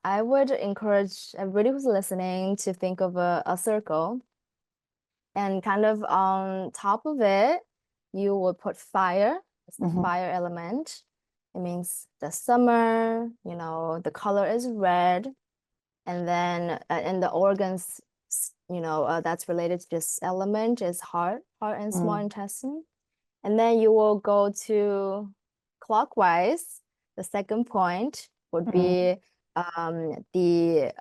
I would encourage everybody who's listening to think of a circle, and kind of on top of it, you will put fire. It's the fire element. It means the summer, the color is red. And then in the organs, that's related to this element is heart and small intestine. And then you will go to clockwise. The second point would be the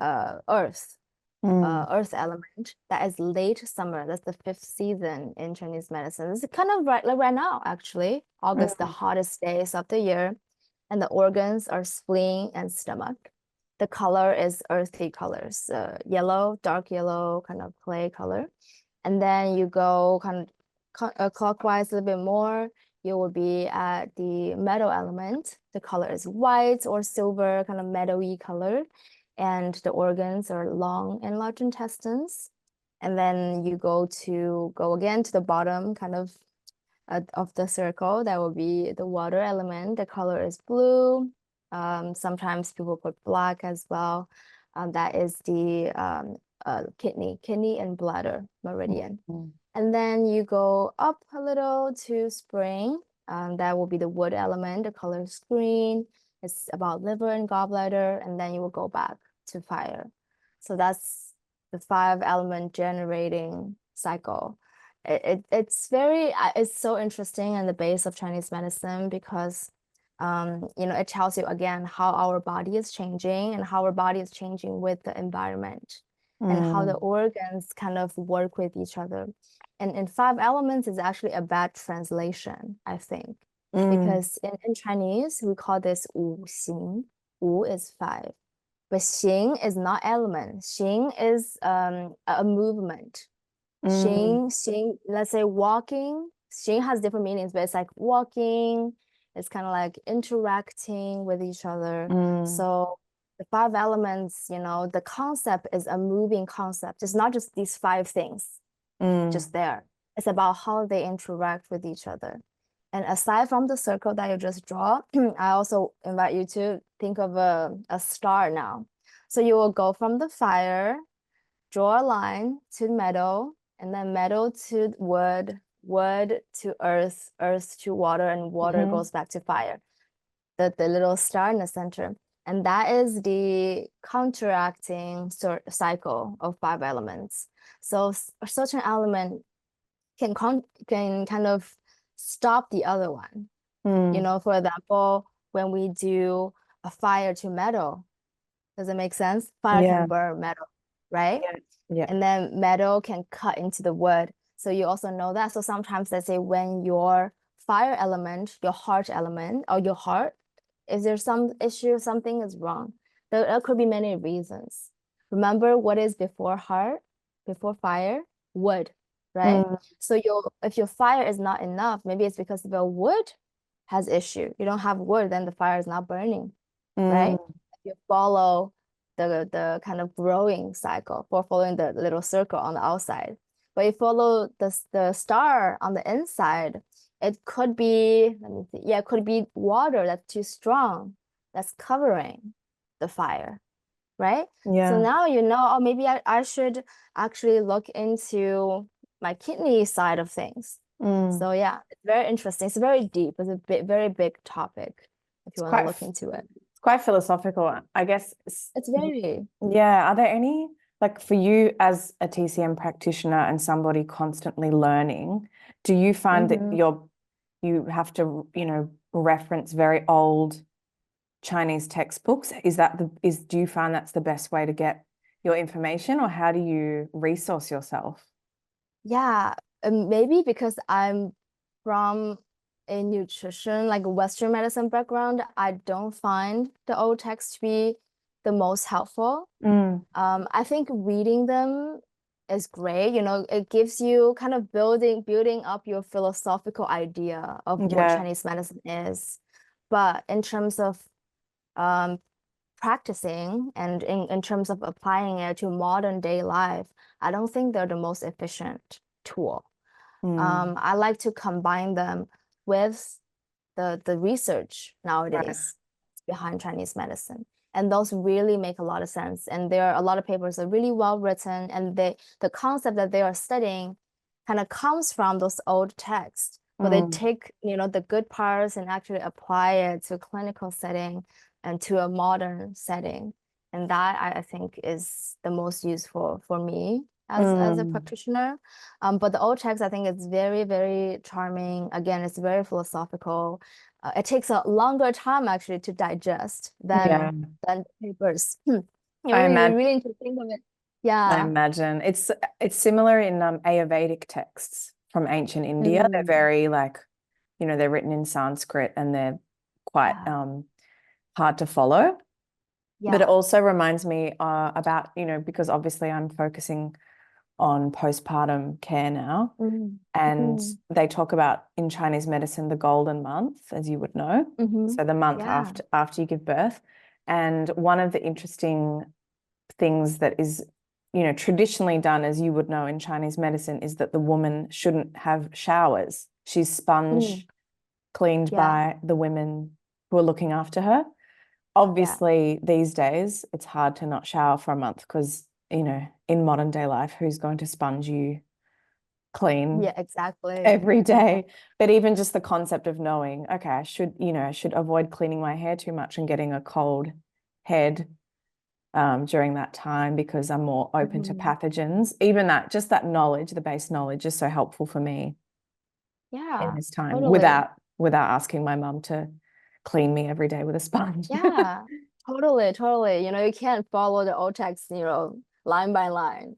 earth element. That is late summer. That's the fifth season in Chinese medicine. It's kind of right now, actually. August, the hottest days of the year. And the organs are spleen and stomach. The color is earthy colors, yellow, dark yellow, kind of clay color. And then you go kind of clockwise a little bit more, you will be at the metal element. The color is white or silver, kind of meadowy color. And the organs are long and large intestines. And then you go again to the bottom kind of the circle. That will be the water element. The color is blue. Sometimes people put black as well. That is the kidney and bladder meridian. And then you go up a little to spring. That will be the wood element. The color is green. It's about liver and gallbladder. And then you will go back to fire. So that's the 5-element generating cycle. It's so interesting in the base of Chinese medicine because it tells you again how our body is changing and how our body is changing with the environment and how the organs kind of work with each other. And in 5 elements is actually a bad translation, I think, because in Chinese we call this 五行. 五 is 5, but 行 is not element. 行 is a movement. 行, let's say walking. 行 has different meanings, but it's like walking. It's kind of like interacting with each other. So the 5 elements, the concept is a moving concept. It's not just these 5 things just there. It's about how they interact with each other. And aside from the circle that you just draw, I also invite you to think of a star now. So you will go from the fire, draw a line to metal, and then metal to wood, wood to earth, earth to water, and water goes back to fire. The little star in the center. And that is the counteracting cycle of 5 elements. So a certain element can kind of stop the other one. For example, when we do a fire to metal, does it make sense? Fire can burn metal, right? Yeah. And then metal can cut into the wood. So you also know that. So sometimes they say when your fire element, your heart element, or your heart, is there some issue, something is wrong? There could be many reasons. Remember what is before heart, before fire? Wood, right? So if your fire is not enough, maybe it's because the wood has issue. You don't have wood, then the fire is not burning, right? If you follow the kind of growing cycle for following the little circle on the outside. But you follow the star on the inside, it could be, let me see, it could be water that's too strong, that's covering the fire, right? So now oh, maybe I should actually look into my kidney side of things. So yeah, it's very interesting. It's very deep. It's a very big topic if you want to look into it. It's quite philosophical, I guess. It's very. Yeah. Are there any, like for you as a TCM practitioner and somebody constantly learning, do you find that you have to, reference very old Chinese textbooks? Do you find that's the best way to get your information, or how do you resource yourself? Yeah, maybe because I'm from a nutrition, like a Western medicine background, I don't find the old text to be the most helpful. I think reading them is great. It gives you kind of building up your philosophical idea of what Chinese medicine is. But in terms of practicing and in terms of applying it to modern day life, I don't think they're the most efficient tool. I like to combine them with the research nowadays behind Chinese medicine. And those really make a lot of sense. And there are a lot of papers that are really well written, and the concept that they are studying kind of comes from those old texts, but they take, the good parts and actually apply it to a clinical setting and to a modern setting. And that I think is the most useful for me as a practitioner. But the old text, I think, is very, very charming. Again, it's very philosophical. It takes a longer time actually to digest Yeah. than papers. I You imagine. really need to think of it. I Yeah. imagine it's similar in Ayurvedic texts from ancient India. They're Mm, very like, they're written in Sanskrit and they're quite yeah. hard to follow. But it Yeah. also reminds me about, because obviously I'm focusing on postpartum care now. Mm, And mm, they talk about in Chinese medicine the golden month, as you would know. mm-hmm. So the month Yeah. after you give birth. And one of the interesting things that is, traditionally done, as you would know in Chinese medicine, is that the woman shouldn't have showers. She's Mm, sponge cleaned yeah. by the women who are looking after her. Yeah. Obviously, these days, it's hard to not shower for a month because, in modern day life, who's going to sponge you clean Yeah, exactly. every day? Exactly. But even just the concept of knowing, okay, I should avoid cleaning my hair too much and getting a cold head during that time because I'm more open to Mhm. pathogens. Even that, just that knowledge, the base knowledge is so helpful for me in Yeah, this time totally. without asking my mum to clean me every day with a sponge. Yeah, totally, totally. You can't follow the old text, line by line.